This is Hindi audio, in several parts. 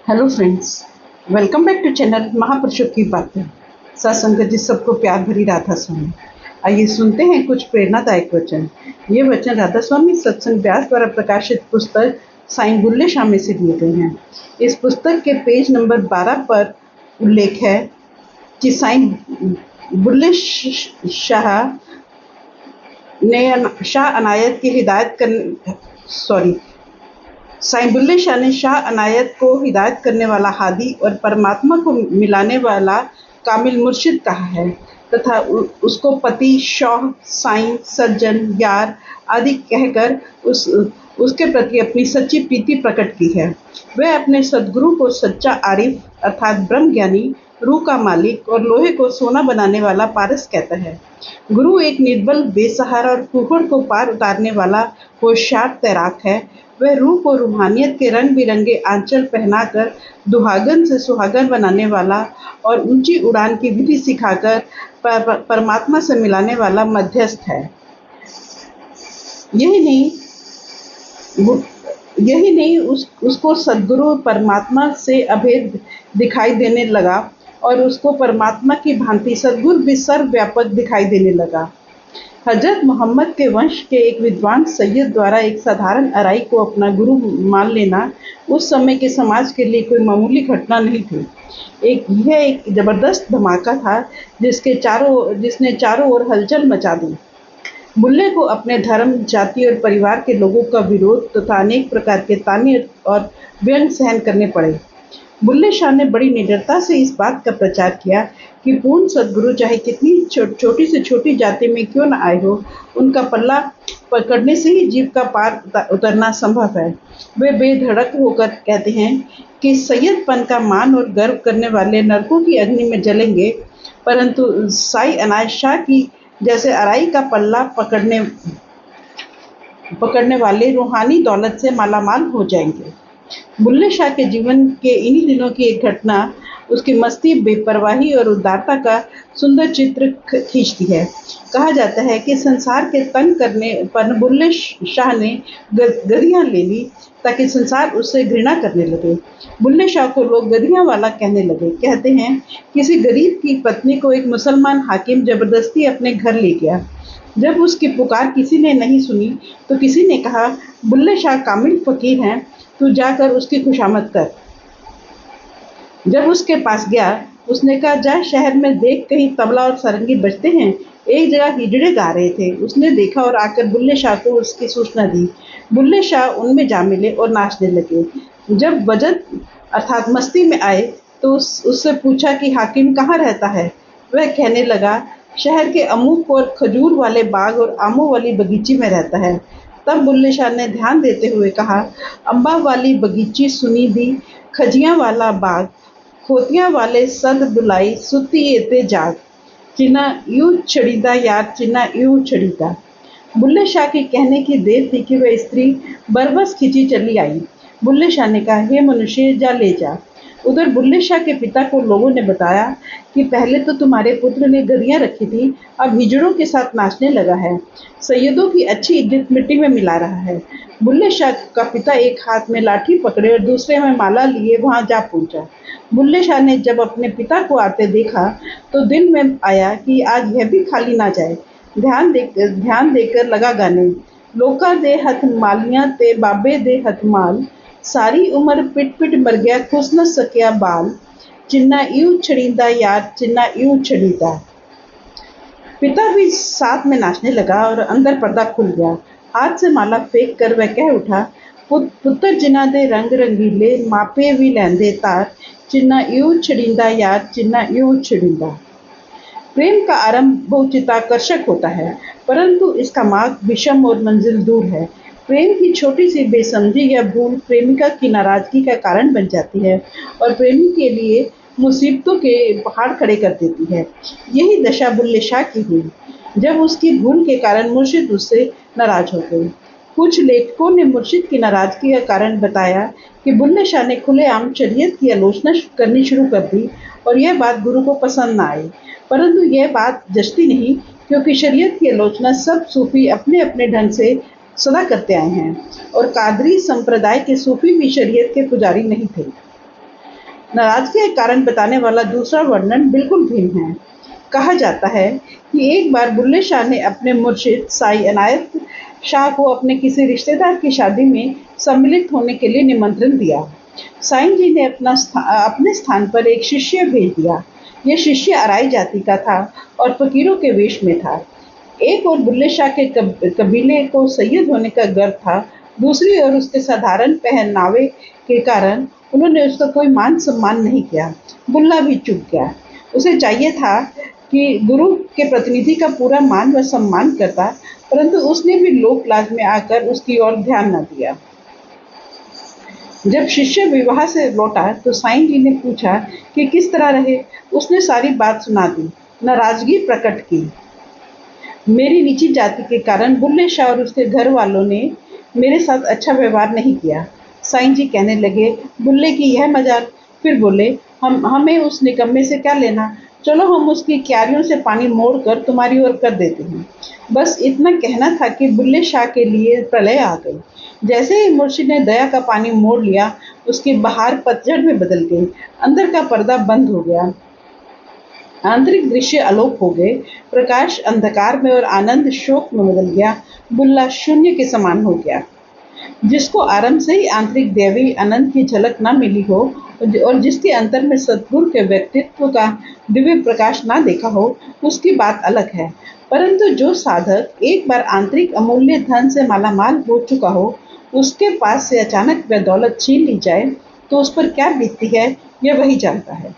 Hello friends, welcome back to channel महापुरुषों की बातें। सत्संग जी सबको प्यार भरी राधा स्वामी। आइए सुनते हैं कुछ प्रेरणादायक वचन। ये वचन राधा स्वामी सत्संग व्यास द्वारा प्रकाशित पुस्तक साईं बुल्ले शाह में से दिए गए हैं। इस पुस्तक के पेज नंबर 12 पर उल्लेख है कि साईं बुल्ले शाह ने शाह अनायत की हिदायत करने साईं बुल्ले शाह ने शाह अनायत को हिदायत करने वाला हादी और परमात्मा को मिलाने वाला कामिल मुर्शिद कहा है तथा उसको पति, शौह, साईं, सज्जन, यार आदि कहकर उसके प्रति अपनी सच्ची प्रीति प्रकट की है। वह अपने सद्गुरु को सच्चा आरिफ अर्थात ब्रह्म ज्ञानी, रूह का मालिक और लोहे को सोना बनाने वाला पारस कहता है। गुरु एक निर्बल, बेसहारा और कुहड़ को पार उतारने वाला होशियार तैराक है। वह रूह को रूहानियत के रंग बिरंगे आंचल पहनाकर दुहागन से सुहागन बनाने वाला और ऊंची उड़ान की विधि सिखाकर परमात्मा से मिलाने वाला मध्यस्थ है। यही नहीं उसको सद्गुरु परमात्मा से अभेद दिखाई देने लगा और उसको परमात्मा की भांति सद्गुरु भी सर्वव्यापक दिखाई देने लगा। हजरत मोहम्मद के वंश के एक विद्वान सैयद द्वारा एक साधारण अराई को अपना गुरु मान लेना उस समय के समाज के लिए कोई मामूली घटना नहीं थी। यह एक जबरदस्त धमाका था जिसने चारों ओर हलचल मचा दी। बुल्ले को अपने धर्म, जाति और परिवार के लोगों का विरोध तथा अनेक प्रकार के ताने और व्यंग सहन करने पड़े। बुल्ले शाह ने बड़ी निडरता से इस बात का प्रचार किया कि पूर्ण सद्गुरु चाहे कितनी छोटी से छोटी जाति में क्यों न आए हो, उनका पल्ला पकड़ने से ही जीव का पार उतरना संभव है। वे बेधड़क होकर कहते हैं कि सैयदपन का मान और गर्व करने वाले नरकों की अग्नि में जलेंगे, परंतु साईं अनायत शाह की जैसे अराई का पल्ला पकड़ने वाले रूहानी दौलत से मालामाल हो जाएंगे। बुल्ले शाह के जीवन के इन्हीं दिनों की एक घटना उसकी मस्ती, बेपरवाही और उदारता का सुंदर चित्र खींचती है। कहा जाता है कि संसार के तंग करने पर बुल्ले शाह ने गधियां ले ली ताकि संसार उससे घृणा करने लगे। बुल्ले शाह को लोग गधियां वाला कहने लगे। कहते हैं किसी गरीब की पत्नी को एक मुसलमान हाकिम जबरदस्ती अपने घर ले गया। जब उसकी पुकार किसी ने नहीं सुनी तो किसी ने कहा, बुल्ले शाह कामिल फकीर हैं, तू जाकर उसकी खुशामद कर। जब उसके पास गया, उसने कहा, जा शहर में देख कहीं तबला और सारंगी बजते हैं। एक जगह हिजड़े गा रहे थे। उसने देखा और आकर बुल्ले शाह को उसकी सूचना दी। बुल्ले शाह उनमें जा मिले और नाचने लगे। जब वजद अर्थात मस्ती में आए तो उससे पूछा कि हाकिम कहाँ रहता है। वह कहने लगा, शहर के अमूक और खजूर वाले बाग और आमों वाली बगीची में रहता है। तब बुल्ले शाह ने ध्यान देते हुए कहा, अम्बा वाली बगीची सुनी दी, खजियां वाला बाग, खोतियां वाले सद बुलाई, सुती एते जाग, चिन्ना यूं छड़ीदा यार, चिन्ना यूं छड़ीदा। बुल्ले शाह के कहने की देर थी कि वह स्त्री बरबस खिंची चली आई। बुल्ले शाह ने कहा, हे मनुष्य, जा ले जा। उधर बुल्ले शाह के पिता को लोगों ने बताया कि पहले तो तुम्हारे पुत्र ने गधियां रखी थी, अब हिजड़ों के साथ नाचने लगा है। सैयदों की अच्छी इज्जत मिट्टी में मिला रहा है। बुल्ले शाह का पिता एक हाथ में लाठी पकड़े और दूसरे में माला लिए वहां जा पहुंचा। बुल्ले शाह ने जब अपने पिता को आते देखा तो दिल में आया कि आज यह भी खाली ना जाए। ध्यान देकर लगा गाने, लोका दे हथ मालियां ते बाबे दे हथ माल, सारी उम्र पिट पिट मर गया खुश न सकिया बाल, चिन्ना यूं छड़ीदा यार, चिन्ना यूं छड़ीदा। पिता भी साथ में नाचने लगा और अंदर पर्दा खुल गया। हाथ से माला फेंक कर वह कह उठा, पुत्र जिन्ना दे रंग रंगीले, मापे भी लैंदे तार, चिन्ना यूं छड़ीदा यार, चिन्ना यूं छड़ीदा। प्रेम का आरंभ बहुत चित्ताकर्षक होता है, परंतु इसका मार्ग विषम और मंजिल दूर है। प्रेम की छोटी सी बेसमझी या भूल प्रेमिका की नाराजगी का कारण बन जाती है और प्रेमी के लिए मुसीबतों के पहाड़ खड़े कर देती है। यही दशा बुल्ले शाह की हुई जब उसकी भूल के कारण मुर्शिद उससे नाराज हो गए। कुछ लेखकों ने मुर्शिद की नाराजगी का कारण बताया कि बुल्ले शाह ने खुलेआम शरीयत की आलोचना करनी शुरू कर दी और यह बात गुरु को पसंद न आई। परंतु यह बात जचती नहीं, क्योंकि शरीयत की आलोचना सब सूफी अपने अपने ढंग से सदा करते आए हैं और कादरी संप्रदाय के सूफी भी शरीयत के पुजारी नहीं थे। नाराजगी के कारण बताने वाला दूसरा वर्णन बिल्कुल भिन्न है। कहा जाता है कि एक बार बुल्ले शाह ने अपने मुर्शिद साई अनायत शाह को अपने किसी रिश्तेदार की शादी में सम्मिलित होने के लिए निमंत्रण दिया। साईं जी ने अपने स्थान पर एक शिष्य भेज दिया। यह शिष्य अराई जाति का था और फकीरों के वेश में था। एक और बुल्ले शाह के कबीले को सैयद होने का गर्व था, दूसरी ओर उसके साधारण पहनावे के कारण उन्होंने उसका कोई मान सम्मान नहीं किया। बुल्ला भी चुप गया। उसे चाहिए था कि गुरु के प्रतिनिधि का पूरा मान व सम्मान करता, परंतु उसने भी लोक लाज में आकर उसकी ओर ध्यान न दिया। जब शिष्य विवाह से लौटा तो साईं जी ने पूछा कि किस तरह रहे। उसने सारी बात सुना दी, नाराजगी प्रकट की। मेरी नीची जाति के कारण बुल्ले शाह और उसके घर वालों ने मेरे साथ अच्छा व्यवहार नहीं किया। साईं जी कहने लगे, बुल्ले की यह मजाल। फिर बोले, हमें उस निकम्मे से क्या लेना, चलो हम उसकी क्यारियों से पानी मोड़कर तुम्हारी ओर कर देते हैं। बस इतना कहना था कि बुल्ले शाह के लिए प्रलय आ गई। जैसे ही मुर्शिद ने दया का पानी मोड़ लिया, उसकी बहार पतझड़ में बदल गई। अंदर का पर्दा बंद हो गया, आंतरिक दृश्य अलोप हो गए। प्रकाश अंधकार में और आनंद शोक में बदल गया। बुल्ला शून्य के समान हो गया। जिसको आरंभ से ही आंतरिक दैवी आनंद की झलक न मिली हो और जिसके अंतर में सद्गुरु के व्यक्तित्व का दिव्य प्रकाश ना देखा हो, उसकी बात अलग है। परंतु जो साधक एक बार आंतरिक अमूल्य धन से मालामाल हो चुका हो, उसके पास से अचानक वह दौलत छीन ली जाए तो उस पर क्या बीतती है, यह वही जानता है।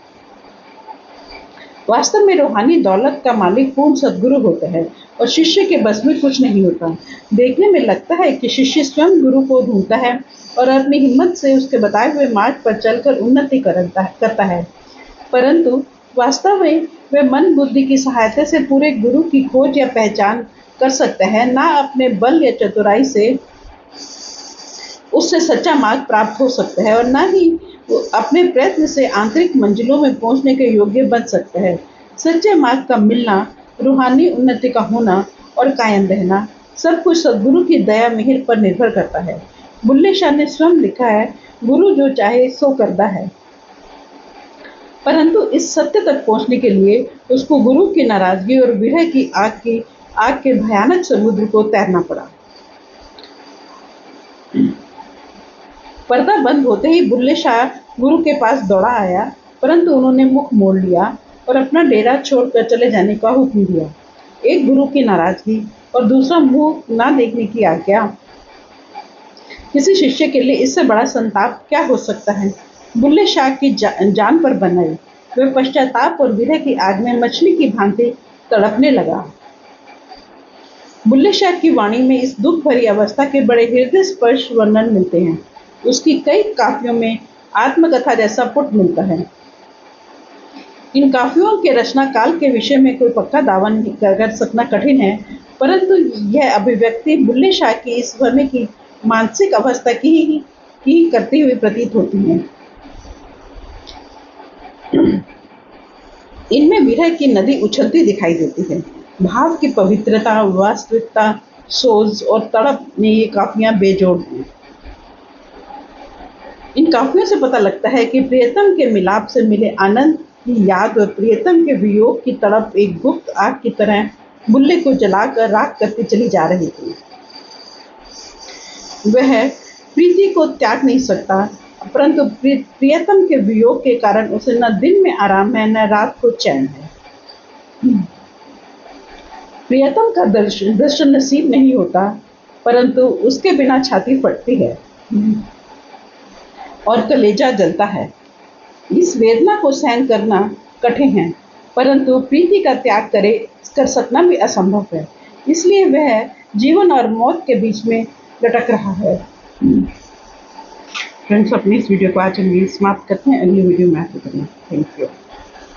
वास्तव में रूहानी दौलत का मालिक पूर्ण सद्गुरु होता है और शिष्य के बस में कुछ नहीं होता। देखने में लगता है कि शिष्य स्वयं गुरु को ढूंढता है और अपनी हिम्मत से उसके बताए हुए मार्ग पर चलकर उन्नति करता है, परंतु वास्तव में वह मन बुद्धि की सहायता से पूरे गुरु की खोज या पहचान कर सकता है, ना अपने बल या चतुराई से उससे सच्चा मार्ग प्राप्त हो सकता है और न ही अपने प्रयत्न से आंतरिक मंजिलों में पहुंचने के योग्य बन सकता है। सच्चे मार्ग का मिलना, रूहानी उन्नति का होना और कायम रहना सब कुछ सद्गुरु की दया मेहर पर निर्भर करता है। बुल्ले शाह ने स्वयं लिखा है, गुरु जो चाहे सो करता है। परंतु इस सत्य तक पहुंचने के लिए उसको गुरु की नाराजगी और विरह की आग के भयानक समुद्र को तैरना पड़ा। पर्दा बंद होते ही बुल्ले शाह गुरु के पास दौड़ा आया, परंतु उन्होंने मुख मोड़ लिया और अपना डेरा छोड़कर चले जाने का हुक्म दिया। एक गुरु की नाराजगी और दूसरा मुंह ना देखने की आज्ञा। किसी शिष्य के लिए इससे बड़ा संताप क्या हो सकता है। बुल्ले शाह की जान पर बनाई। वह पश्चाताप और विरह की आग में मछली की भांति तड़पने लगा। बुल्ले शाह की वाणी में इस दुख भरी अवस्था के बड़े हृदय स्पर्श वर्णन मिलते हैं। उसकी कई काव्यों में आत्मकथा जैसा पुट मिलता है। इन काव्यों के रचना काल के विषय में कोई पक्का दावा कर सकना कठिन है, परंतु यह अभिव्यक्ति बुल्ले शाह की इस समय की मानसिक अवस्था की करती हुई प्रतीत होती है। इनमें विरह की नदी उछलती दिखाई देती है। भाव की पवित्रता, वास्तविकता, सोज और तड़प में ये काफियां बेजोड़ हैं। इन काफियों से पता लगता है कि प्रियतम के मिलाप से मिले आनंद की याद और प्रियतम के वियोग की तड़प एक गुप्त आग की तरह बुल्ले को जलाकर राख करती चली जा रही थी। वह प्रीति को त्याग नहीं सकता, परंतु प्रियतम के वियोग के कारण उसे न दिन में आराम है, न रात को चैन है। प्रियतम का दर्शन नसीब नहीं होता, परंतु उसके बिना छाती फटती है और कलेजा जलता है। इस वेदना को सहन करना कठिन है, परंतु प्रीति का त्याग कर सकना भी असंभव है। इसलिए वह जीवन और मौत के बीच में लटक रहा है। फ्रेंड्स, अपनी इस वीडियो को आज हम समाप्त करते हैं। अगली वीडियो में आते हैं। Thank you.